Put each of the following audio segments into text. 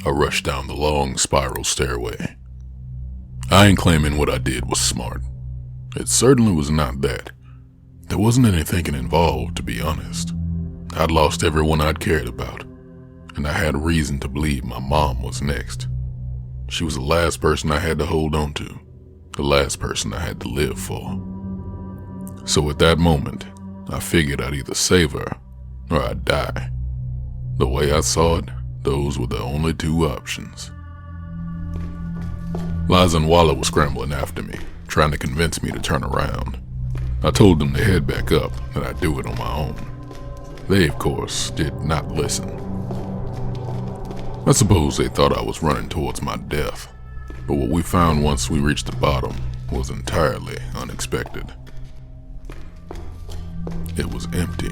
I rushed down the long spiral stairway. I ain't claiming what I did was smart. It certainly was not that. There wasn't any thinking involved, to be honest. I'd lost everyone I'd cared about, and I had reason to believe my mom was next. She was the last person I had to hold on to, the last person I had to live for. So at that moment, I figured I'd either save her or I'd die. The way I saw it, those were the only two options. Liza and Walla were scrambling after me, trying to convince me to turn around. I told them to head back up, and I'd do it on my own. They, of course, did not listen. I suppose they thought I was running towards my death, but what we found once we reached the bottom was entirely unexpected. It was empty.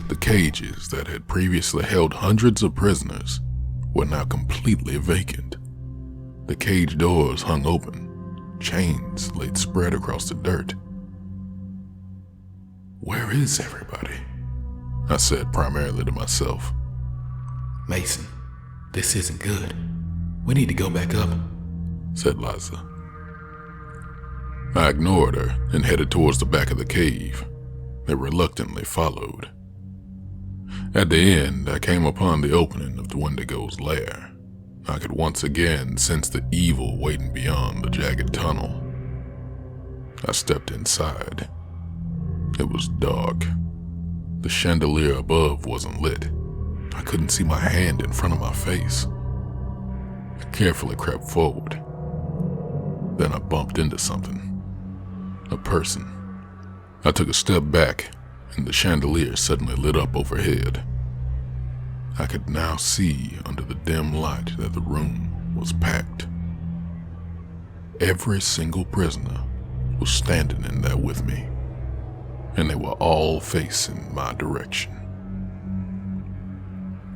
The cages that had previously held hundreds of prisoners were now completely vacant. The cage doors hung open, chains laid spread across the dirt. "Where is everybody?" I said primarily to myself. "Mason, this isn't good. We need to go back up," said Liza. I ignored her and headed towards the back of the cave. They reluctantly followed. At the end, I came upon the opening of the Wendigo's lair. I could once again sense the evil waiting beyond the jagged tunnel. I stepped inside. It was dark. The chandelier above wasn't lit. I couldn't see my hand in front of my face. I carefully crept forward. Then I bumped into something. A person. I took a step back, and the chandelier suddenly lit up overhead. I could now see under the dim light that the room was packed. Every single prisoner was standing in there with me, and they were all facing my direction.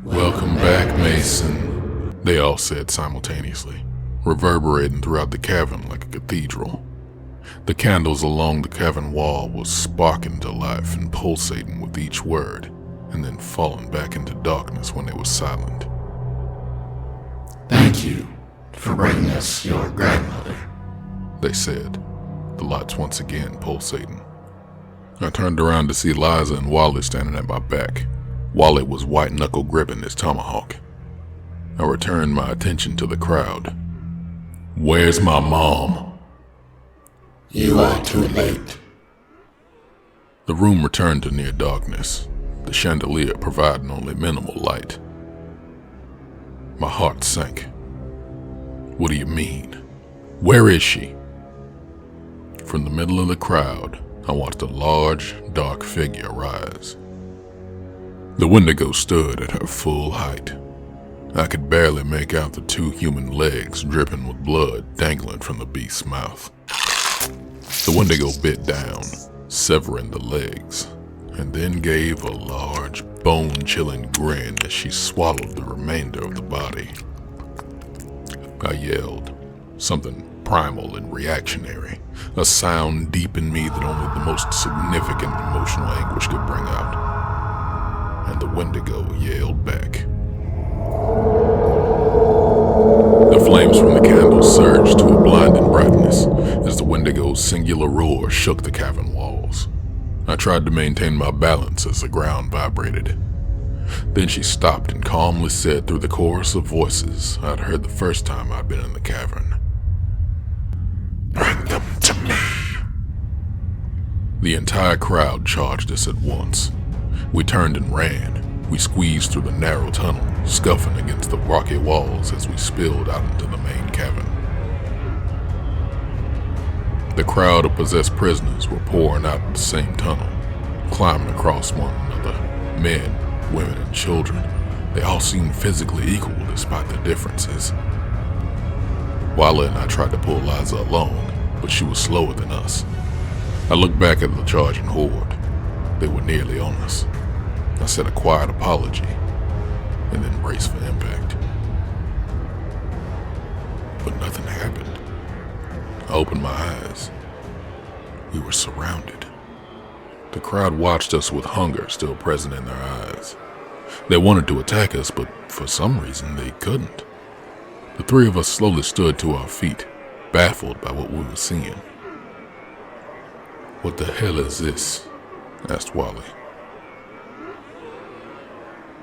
"Welcome back, Mason," they all said simultaneously, reverberating throughout the cavern like a cathedral. The candles along the cavern wall were sparking to life and pulsating with each word, and then falling back into darkness when they were silent. "Thank you for bringing us your grandmother," they said, the lights once again pulsating. I turned around to see Liza and Wally standing at my back. Wally was white-knuckle gripping his tomahawk. I returned my attention to the crowd. "Where's my mom?" "You are too late." The room returned to near darkness, the chandelier providing only minimal light. My heart sank. "What do you mean? Where is she?" From the middle of the crowd, I watched a large, dark figure rise. The Wendigo stood at her full height. I could barely make out the two human legs dripping with blood dangling from the beast's mouth. The Wendigo bit down, severing the legs, and then gave a large, bone-chilling grin as she swallowed the remainder of the body. I yelled, something primal and reactionary, a sound deep in me that only the most significant emotional anguish could bring out. And the Wendigo yelled back. The flames from the candles surged to a blinding brightness as the Wendigo's singular roar shook the cavern walls. I tried to maintain my balance as the ground vibrated. Then she stopped and calmly said through the chorus of voices I'd heard the first time I'd been in the cavern, "Bring them to me." The entire crowd charged us at once. We turned and ran. We squeezed through the narrow tunnel, scuffing against the rocky walls as we spilled out into the main cavern. The crowd of possessed prisoners were pouring out of the same tunnel, climbing across one another. Men, women, and children. They all seemed physically equal despite their differences. Walla and I tried to pull Liza along, but she was slower than us. I looked back at the charging horde. They were nearly on us. I said a quiet apology, and then braced for impact. But nothing happened. I opened my eyes. We were surrounded. The crowd watched us with hunger still present in their eyes. They wanted to attack us, but for some reason they couldn't. The three of us slowly stood to our feet, baffled by what we were seeing. "What the hell is this?" asked Wally.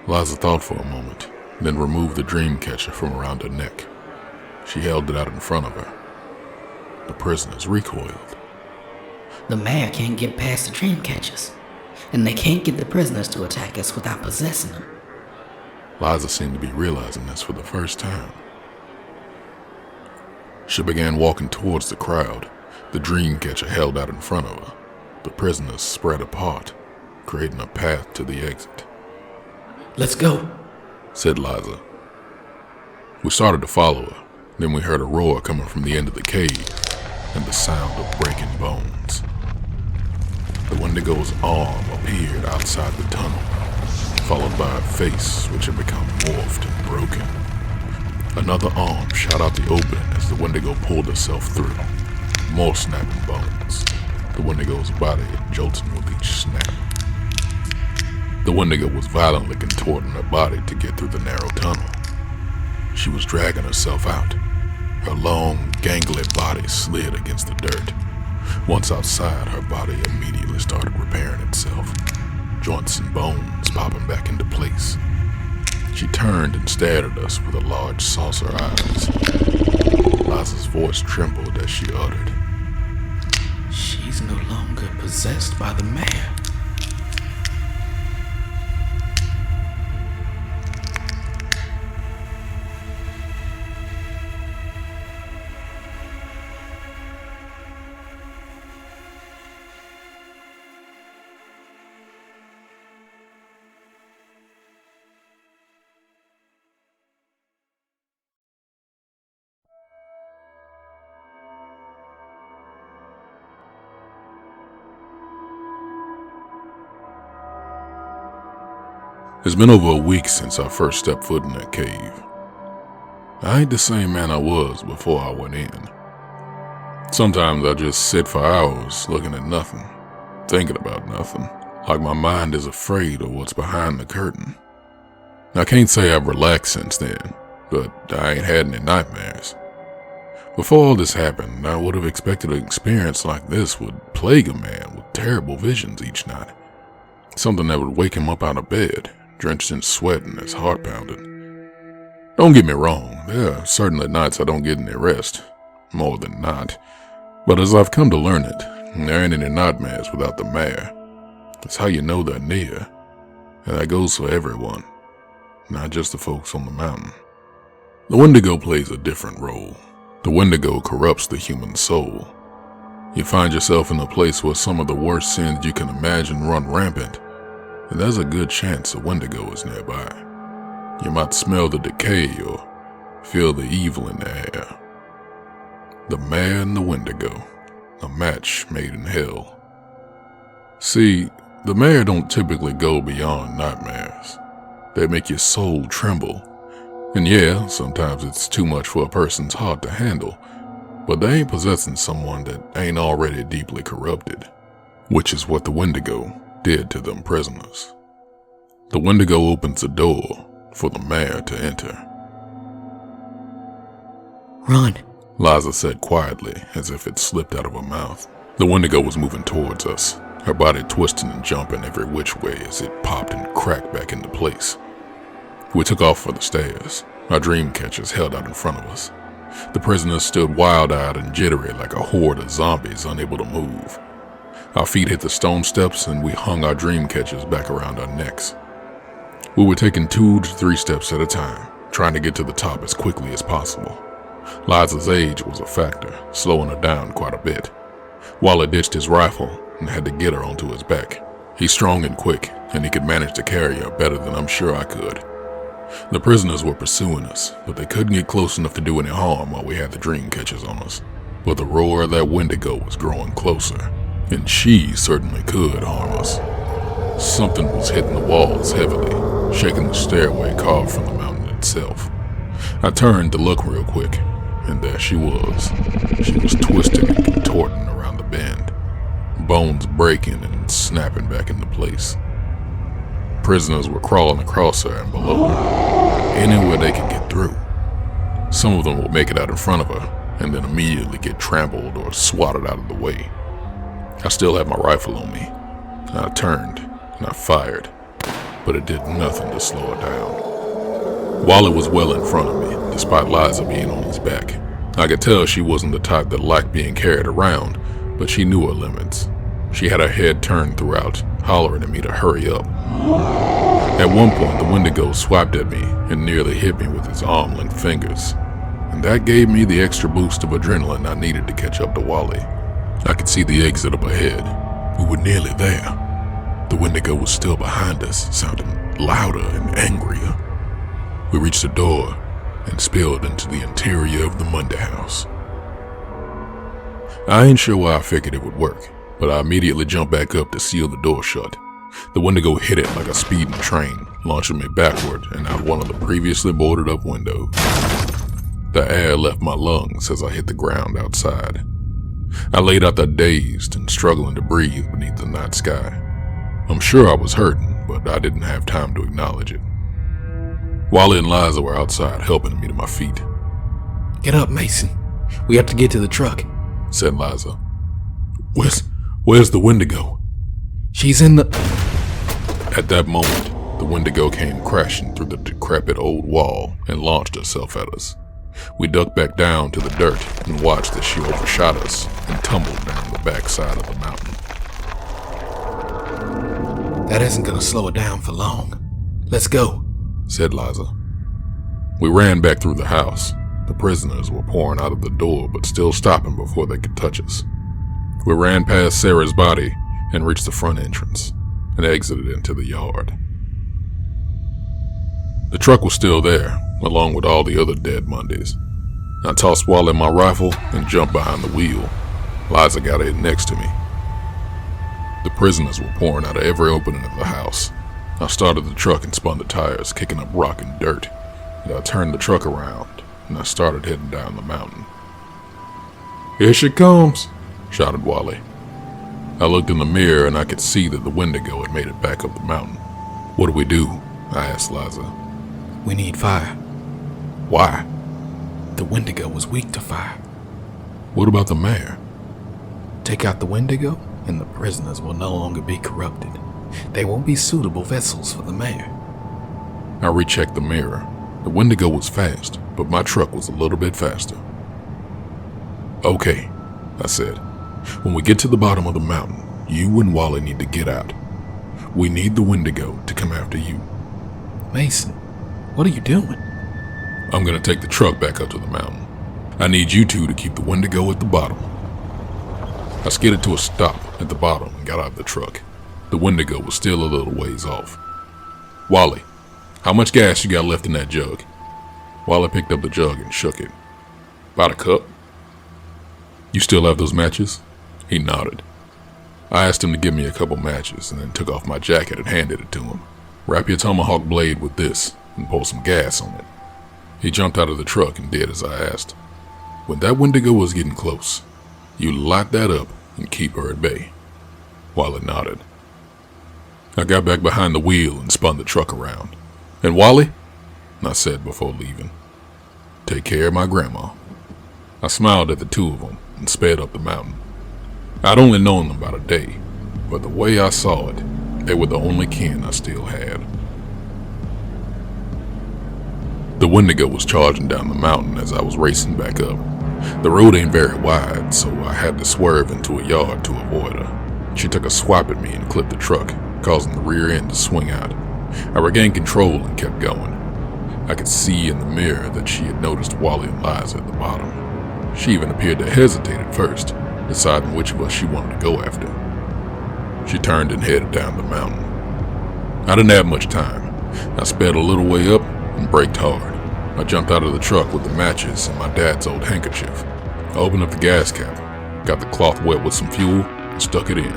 Liza thought for a moment, then removed the dream catcher from around her neck. She held it out in front of her. The prisoners recoiled. The mayor can't get past the dream catchers, and they can't get the prisoners to attack us without possessing them. Liza seemed to be realizing this for the first time. She began walking towards the crowd, the dream catcher held out in front of her. The prisoners spread apart, creating a path to the exit. Let's go, said Liza. We started to follow her. Then we heard a roar coming from the end of the cave, and the sound of breaking bones. The Wendigo's arm appeared outside the tunnel, followed by a face which had become morphed and broken. Another arm shot out the opening as the Wendigo pulled herself through. More snapping bones. The Wendigo's body jolting with each snap. The Wendigo was violently contorting her body to get through the narrow tunnel. She was dragging herself out. Her long, gangly body slid against the dirt. Once outside, her body immediately started repairing itself, joints and bones popping back into place. She turned and stared at us with her large saucer eyes. Liza's voice trembled as she uttered, "She's no longer possessed by the mayor." It's been over a week since I first stepped foot in that cave. I ain't the same man I was before I went in. Sometimes I just sit for hours looking at nothing, thinking about nothing, like my mind is afraid of what's behind the curtain. I can't say I've relaxed since then, but I ain't had any nightmares. Before all this happened, I would have expected an experience like this would plague a man with terrible visions each night. Something that would wake him up out of bed, drenched in sweat and his heart pounding. Don't get me wrong, there are certainly nights I don't get any rest, more than not. But as I've come to learn it, there ain't any nightmares without the mayor. It's how you know they're near, and that goes for everyone, not just the folks on the mountain. The Wendigo plays a different role. The Wendigo corrupts the human soul. You find yourself in a place where some of the worst sins you can imagine run rampant, and there's a good chance a Wendigo is nearby. You might smell the decay or feel the evil in the air. The mayor and the Wendigo, a match made in hell. See, the mayor don't typically go beyond nightmares. They make your soul tremble. And yeah, sometimes it's too much for a person's heart to handle, but they ain't possessing someone that ain't already deeply corrupted, which is what the Wendigo did to them prisoners. The Wendigo opens the door for the mayor to enter. Run, Liza said quietly, as if it slipped out of her mouth. The Wendigo was moving towards us, her body twisting and jumping every which way as it popped and cracked back into place. We took off for the stairs, our dream catchers held out in front of us. The prisoners stood wild-eyed and jittery like a horde of zombies unable to move. Our feet hit the stone steps and we hung our dream catchers back around our necks. We were taking 2 to 3 steps at a time, trying to get to the top as quickly as possible. Liza's age was a factor, slowing her down quite a bit. Wally ditched his rifle and had to get her onto his back. He's strong and quick, and he could manage to carry her better than I'm sure I could. The prisoners were pursuing us, but they couldn't get close enough to do any harm while we had the dream catchers on us. But the roar of that Wendigo was growing closer, and she certainly could harm us. Something was hitting the walls heavily, shaking the stairway carved from the mountain itself. I turned to look real quick, and there she was. She was twisting and contorting around the bend, bones breaking and snapping back into place. prisoners were crawling across her and below her, anywhere they could get through. Some of them would make it out in front of her and then immediately get trampled or swatted out of the way. I still had my rifle on me. I turned and I fired, but it did nothing to slow her down. Wally was well in front of me, despite Liza being on his back. I could tell she wasn't the type that liked being carried around, but she knew her limits. She had her head turned throughout, hollering at me to hurry up. At one point, the Wendigo swiped at me and nearly hit me with his arm-length fingers, and that gave me the extra boost of adrenaline I needed to catch up to Wally. I could see the exit up ahead. We were nearly there. The Wendigo was still behind us, sounding louder and angrier. We reached the door and spilled into the interior of the Mundy house. I ain't sure why I figured it would work, but I immediately jumped back up to seal the door shut. The Wendigo hit it like a speeding train, launching me backward and out one of the previously boarded up windows. The air left my lungs as I hit the ground outside. I laid out there dazed and struggling to breathe beneath the night sky. I'm sure I was hurting, but I didn't have time to acknowledge it. Wally and Liza were outside helping me to my feet. Get up, Mason. We have to get to the truck, said Liza. Where's the Wendigo? She's in the... At that moment, the Wendigo came crashing through the decrepit old wall and launched herself at us. We ducked back down to the dirt and watched as she overshot us and tumbled down the backside of the mountain. That isn't gonna slow it down for long. Let's go, said Liza. We ran back through the house. The prisoners were pouring out of the door but still stopping before they could touch us. We ran past Sarah's body and reached the front entrance and exited into the yard. The truck was still there, along with all the other dead Mundys. I tossed Wally my rifle and jumped behind the wheel. Liza got in next to me. The prisoners were pouring out of every opening of the house. I started the truck and spun the tires, kicking up rock and dirt. And I turned the truck around and I started heading down the mountain. "Here she comes," shouted Wally. I looked in the mirror and I could see that the Wendigo had made it back up the mountain. "What do we do?" I asked Liza. We need fire. "Why?" The Wendigo was weak to fire. "What about the mayor?" Take out the Wendigo and the prisoners will no longer be corrupted. They won't be suitable vessels for the mayor. I rechecked the mirror. The Wendigo was fast, but my truck was a little bit faster. "Okay," I said. "When we get to the bottom of the mountain, you and Wally need to get out. We need the Wendigo to come after you." Mason, what are you doing? "I'm gonna take the truck back up to the mountain. I need you two to keep the Wendigo at the bottom." I skidded to a stop at the bottom and got out of the truck. The Wendigo was still a little ways off. "Wally, how much gas you got left in that jug?" Wally picked up the jug and shook it. "About a cup." "You still have those matches?" He nodded. I asked him to give me a couple matches and then took off my jacket and handed it to him. "Wrap your tomahawk blade with this and pour some gas on it." He jumped out of the truck and did as I asked. "When that Wendigo was getting close, you light that up and keep her at bay." Wally nodded. I got back behind the wheel and spun the truck around. "And Wally," I said before leaving, "take care of my grandma." I smiled at the two of them and sped up the mountain. I'd only known them about a day, but the way I saw it, they were the only kin I still had. The Wendigo was charging down the mountain as I was racing back up. The road ain't very wide, so I had to swerve into a yard to avoid her. She took a swipe at me and clipped the truck, causing the rear end to swing out. I regained control and kept going. I could see in the mirror that she had noticed Wally and Liza at the bottom. She even appeared to hesitate at first, deciding which of us she wanted to go after. She turned and headed down the mountain. I didn't have much time. I sped a little way up and braked hard. I jumped out of the truck with the matches and my dad's old handkerchief. I opened up the gas cap, got the cloth wet with some fuel, and stuck it in.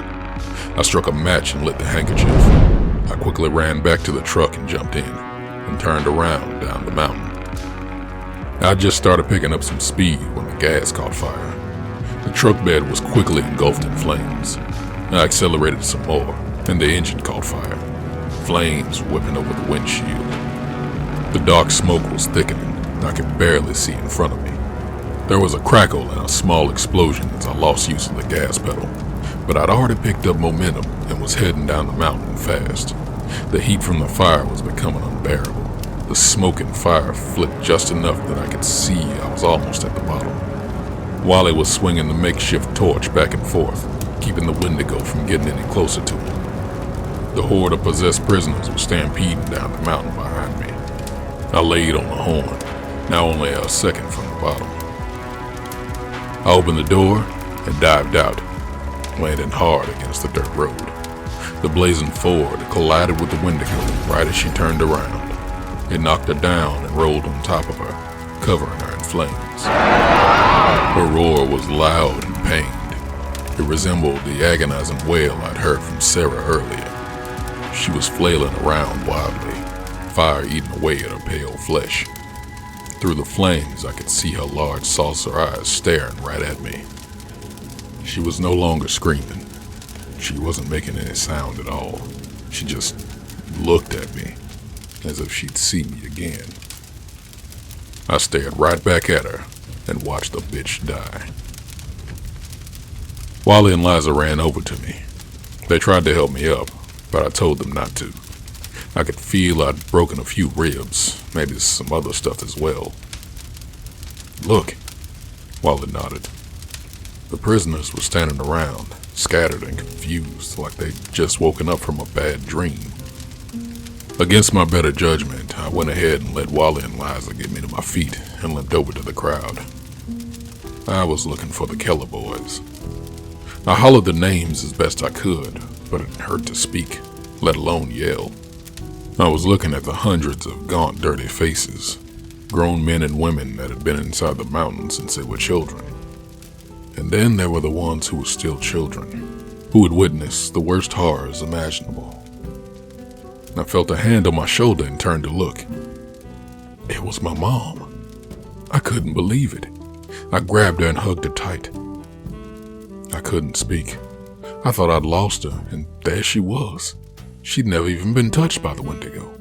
I struck a match and lit the handkerchief. I quickly ran back to the truck and jumped in, and turned around down the mountain. I just started picking up some speed when the gas caught fire. The truck bed was quickly engulfed in flames. I accelerated some more, and the engine caught fire. flames whipping over the windshield. The dark smoke was thickening, and I could barely see in front of me. There was a crackle and a small explosion as I lost use of the gas pedal, but I'd already picked up momentum and was heading down the mountain fast. The heat from the fire was becoming unbearable. The smoke and fire flicked just enough that I could see I was almost at the bottom. Wally was swinging the makeshift torch back and forth, keeping the Wendigo from getting any closer to him. The horde of possessed prisoners was stampeding down the mountain behind me. I laid on the horn, now only a second from the bottom. I opened the door and dived out, landing hard against the dirt road. The blazing Ford collided with the Wendigo right as she turned around. It knocked her down and rolled on top of her, covering her in flames. Her roar was loud and pained. It resembled the agonizing wail I'd heard from Sarah earlier. She was flailing around wildly, fire eating away at her pale flesh. Through the flames, I could see her large saucer eyes staring right at me. She was no longer screaming. She wasn't making any sound at all. She just looked at me, as if she'd see me again. I stared right back at her and watched the bitch die. Wally and Liza ran over to me. They tried to help me up, but I told them not to. I could feel I'd broken a few ribs, maybe some other stuff as well. Look, Wally nodded. The prisoners were standing around, scattered and confused, like they'd just woken up from a bad dream. Against my better judgment, I went ahead and let Wally and Liza get me to my feet and limped over to the crowd. I was looking for the Keller boys. I hollered their names as best I could, but it hurt to speak, let alone yell. I was looking at the hundreds of gaunt, dirty faces, grown men and women that had been inside the mountain since they were children. And then there were the ones who were still children, who had witnessed the worst horrors imaginable. I felt a hand on my shoulder and turned to look. It was my mom. I couldn't believe it. I grabbed her and hugged her tight. I couldn't speak. I thought I'd lost her, and there she was. She'd never even been touched by the Wendigo.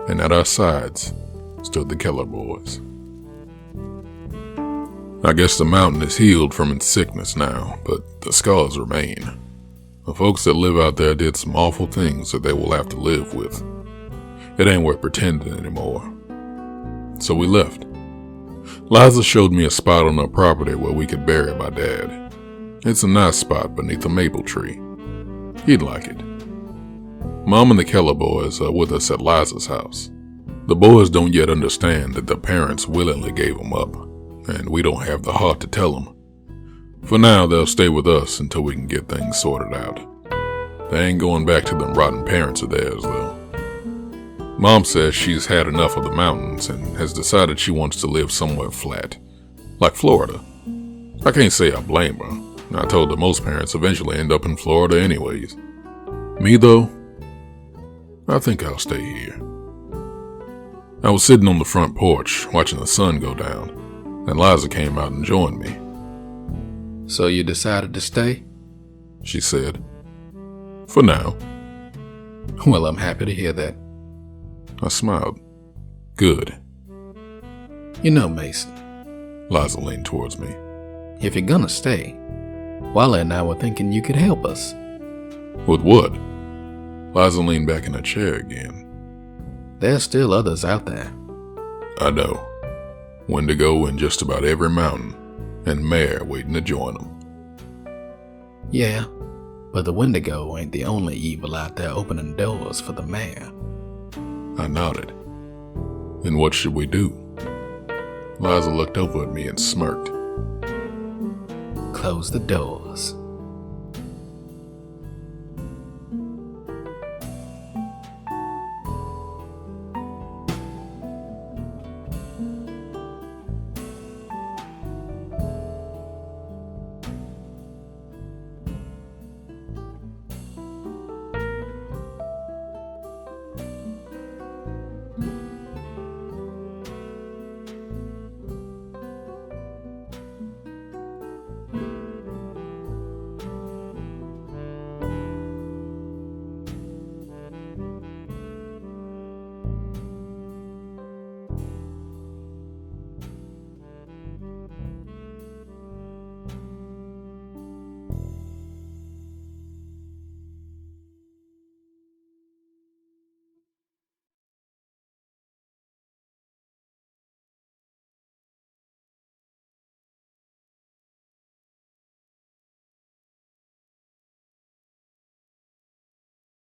And at our sides stood the Keller boys. I guess the mountain is healed from its sickness now, but the scars remain. The folks that live out there did some awful things that they will have to live with. It ain't worth pretending anymore. So we left. Liza showed me a spot on her property where we could bury my dad. It's a nice spot beneath a maple tree. He'd like it. Mom and the Keller boys are with us at Liza's house. The boys don't yet understand that their parents willingly gave them up, and we don't have the heart to tell them. For now, they'll stay with us until we can get things sorted out. They ain't going back to them rotten parents of theirs, though. Mom says she's had enough of the mountains and has decided she wants to live somewhere flat, like Florida. I can't say I blame her. I told her most parents eventually end up in Florida anyways. Me, though, I think I'll stay here. I was sitting on the front porch watching the sun go down, and Liza came out and joined me. So you decided to stay? She said. For now. Well, I'm happy to hear that. I smiled. Good. You know, Mason. Liza leaned towards me. If you're gonna stay, Wally and I were thinking you could help us. With what? Liza leaned back in her chair again. There's still others out there. I know. Wendigo in just about every mountain, and Mare waiting to join them. Yeah, but the Wendigo ain't the only evil out there opening doors for the Mare. I nodded. And what should we do? Liza looked over at me and smirked. Close the doors.